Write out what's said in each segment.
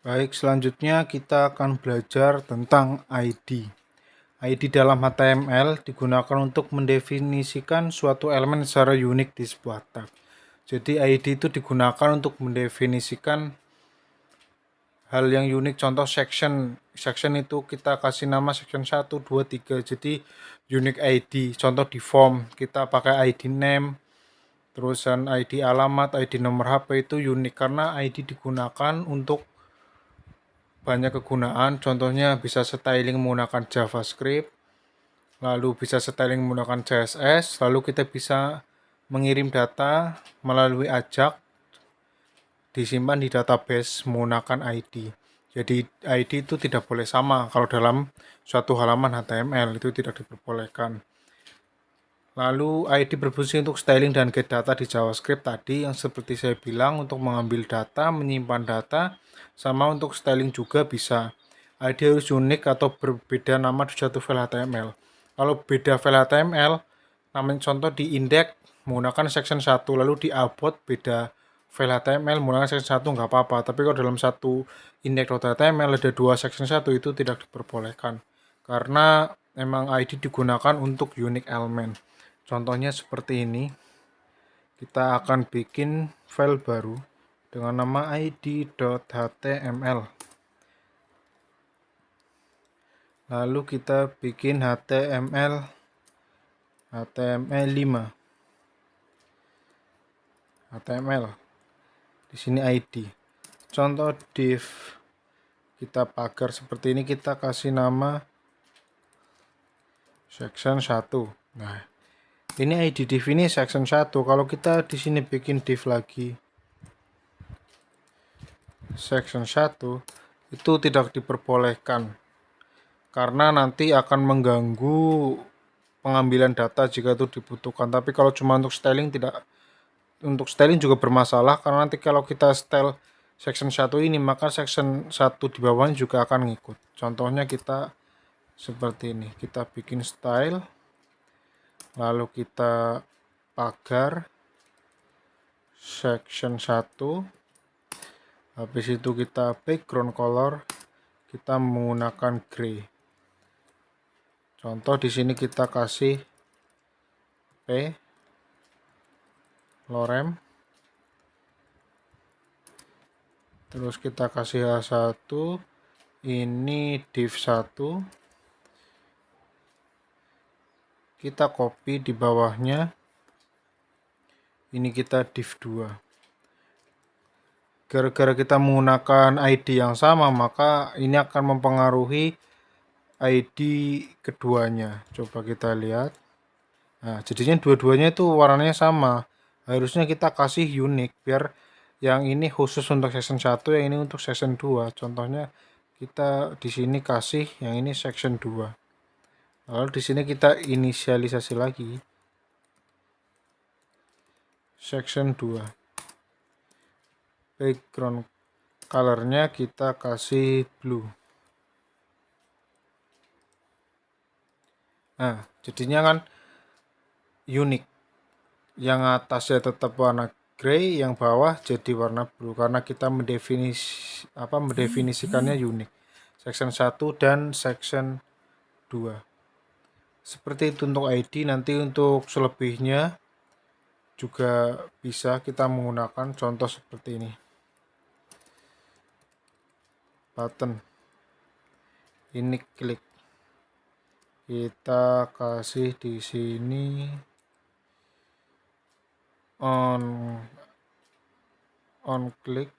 Baik, selanjutnya kita akan belajar tentang ID. ID dalam HTML digunakan untuk mendefinisikan suatu elemen secara unik di sebuah tab. Jadi ID itu digunakan untuk mendefinisikan hal yang unik. Contoh section. Section itu kita kasih nama section 1, 2, 3. Jadi unique ID. Contoh di form kita pakai ID name, terusan ID alamat, ID nomor HP itu unik karena ID digunakan untuk banyak kegunaan. Contohnya bisa styling menggunakan JavaScript, lalu bisa styling menggunakan CSS, lalu kita bisa mengirim data melalui AJAX disimpan di database menggunakan ID. Jadi ID itu tidak boleh sama kalau dalam suatu halaman HTML, itu tidak diperbolehkan. Lalu ID berfungsi untuk styling dan get data di JavaScript tadi yang seperti saya bilang untuk mengambil data, menyimpan data, sama untuk styling juga bisa. ID harus unik atau berbeda nama di satu file HTML. Kalau beda file HTML, namanya contoh di index menggunakan section 1, lalu di about beda file HTML menggunakan section 1 nggak apa-apa. Tapi kalau dalam satu index.html ada dua section 1 itu tidak diperbolehkan. Karena memang ID digunakan untuk unique element. Contohnya seperti ini. Kita akan bikin file baru dengan nama id.html. Lalu kita bikin HTML5. HTML. Di sini ID. Contoh div kita pagar seperti ini, kita kasih nama section 1. Nah, ini ID div ini section 1. Kalau kita di sini bikin div lagi section 1 itu tidak diperbolehkan karena nanti akan mengganggu pengambilan data jika itu dibutuhkan. Tapi kalau cuma untuk styling tidak, untuk styling juga bermasalah karena nanti kalau kita style section 1 ini maka section 1 di bawahnya juga akan ngikut. Contohnya kita seperti ini, kita bikin style, lalu kita pagar section 1, habis itu kita background color kita menggunakan gray. Contoh di sini kita kasih p lorem, terus kita kasih h1, ini div 1, kita copy di bawahnya, ini kita div 2. Gara-gara kita menggunakan ID yang sama maka ini akan mempengaruhi ID keduanya. Coba kita lihat. Nah, jadinya dua-duanya itu warnanya sama. Harusnya kita kasih unik biar yang ini khusus untuk section 1, yang ini untuk section 2. Contohnya kita di sini kasih yang ini section 2. Lalu di sini kita inisialisasi lagi section 2. Background colornya kita kasih blue. Nah, jadinya kan unik. Yang atasnya tetap warna gray, yang bawah jadi warna blue karena kita mendefinisikannya unik. Section 1 dan section 2. Seperti itu untuk ID. Nanti untuk selebihnya juga bisa kita menggunakan contoh seperti ini. Button. Ini klik. Kita kasih di sini on klik.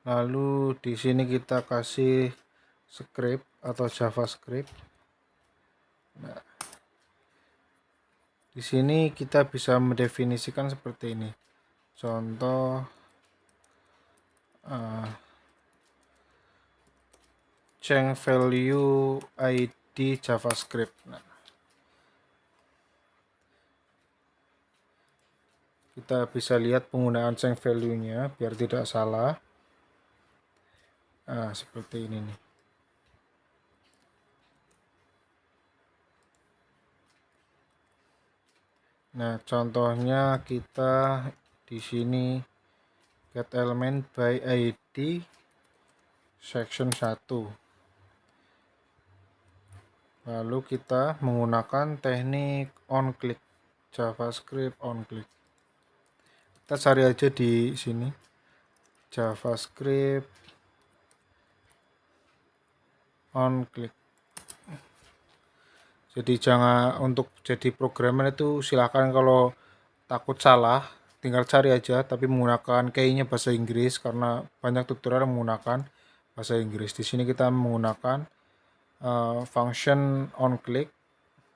Lalu di sini kita kasih script atau JavaScript. Nah, di sini kita bisa mendefinisikan seperti ini. Contoh change value ID JavaScript. Nah, kita bisa lihat penggunaan change value-nya biar tidak salah. Nah, seperti ini nih. Nah, contohnya kita di sini get element by ID section 1. Lalu kita menggunakan teknik on click, JavaScript on click. Kita cari aja di sini JavaScript on click. Jadi jangan, untuk jadi programmer itu silakan, kalau takut salah tinggal cari aja, tapi menggunakan key-nya bahasa Inggris karena banyak tutorial yang menggunakan bahasa Inggris. Di sini kita menggunakan function on click.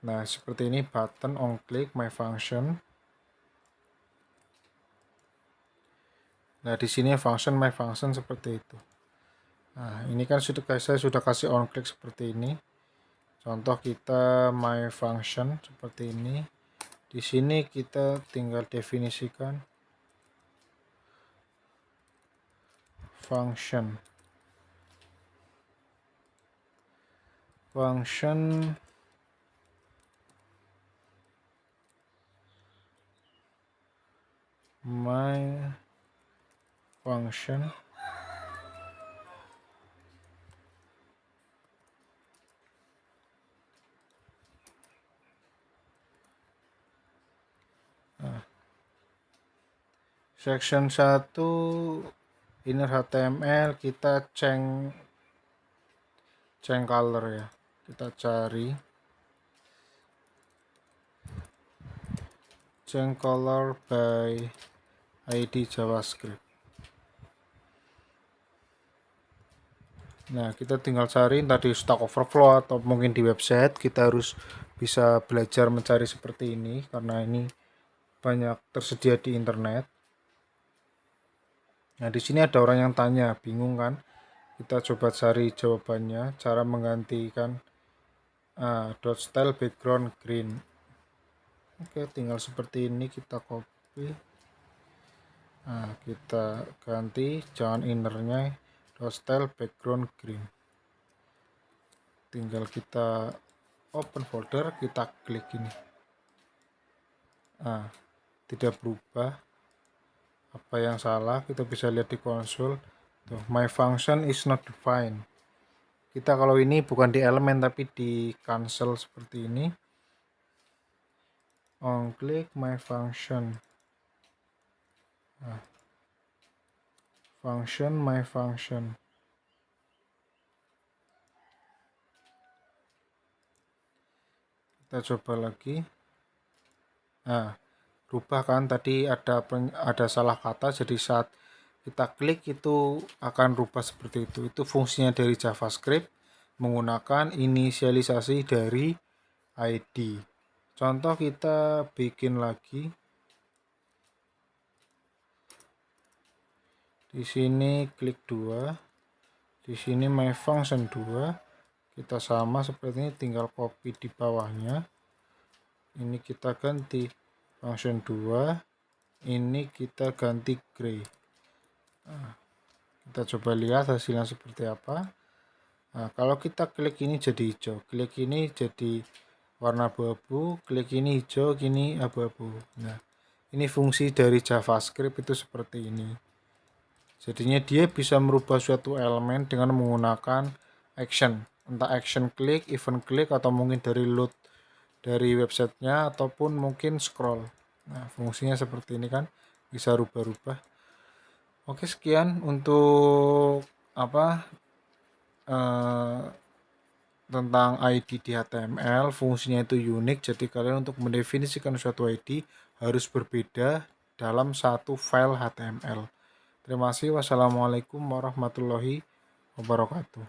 Nah, seperti ini, button on click my function. Nah, di sini function my function seperti itu. Nah, ini kan saya sudah kasih on click seperti ini. Contoh kita my function seperti ini. Di sini kita tinggal definisikan function my function section 1 inner HTML, kita change color ya. Kita cari change color by ID JavaScript. Nah, kita tinggal cari tadi Stack Overflow atau mungkin di website. Kita harus bisa belajar mencari seperti ini karena ini banyak tersedia di internet. Nah, di sini ada orang yang tanya, bingung kan? Kita coba cari jawabannya, cara menggantikan dot style background green. Oke, tinggal seperti ini, kita copy. Nah, kita ganti, jangan innernya, dot style background green. Tinggal kita open folder, kita klik ini. Nah, tidak berubah. Apa yang salah? Kita bisa lihat di konsol. Tuh, my function is not defined. Kita kalau ini bukan di elemen tapi di cancel seperti ini. On click my function. Nah, function my function. Kita coba lagi. Nah, rubah kan, tadi ada salah kata, jadi saat kita klik itu akan rubah seperti itu. Itu fungsinya dari JavaScript menggunakan inisialisasi dari ID. Contoh kita bikin lagi. Di sini klik 2. Di sini my function 2. Kita sama seperti ini, tinggal copy di bawahnya. Ini kita ganti function 2. Ini kita ganti gray. Nah, kita coba lihat hasilnya seperti apa. Nah, kalau kita klik ini jadi hijau, klik ini jadi warna abu-abu, klik ini hijau, gini abu-abu. Nah, ini fungsi dari JavaScript itu seperti ini. Jadinya dia bisa merubah suatu elemen dengan menggunakan action, entah action klik, event klik, atau mungkin dari load dari websitenya, ataupun mungkin scroll. Nah, fungsinya seperti ini kan, bisa rubah-rubah. Oke, sekian untuk tentang ID di HTML. Fungsinya itu unik, jadi kalian untuk mendefinisikan suatu ID harus berbeda dalam satu file HTML. Terima kasih. Wassalamualaikum warahmatullahi wabarakatuh.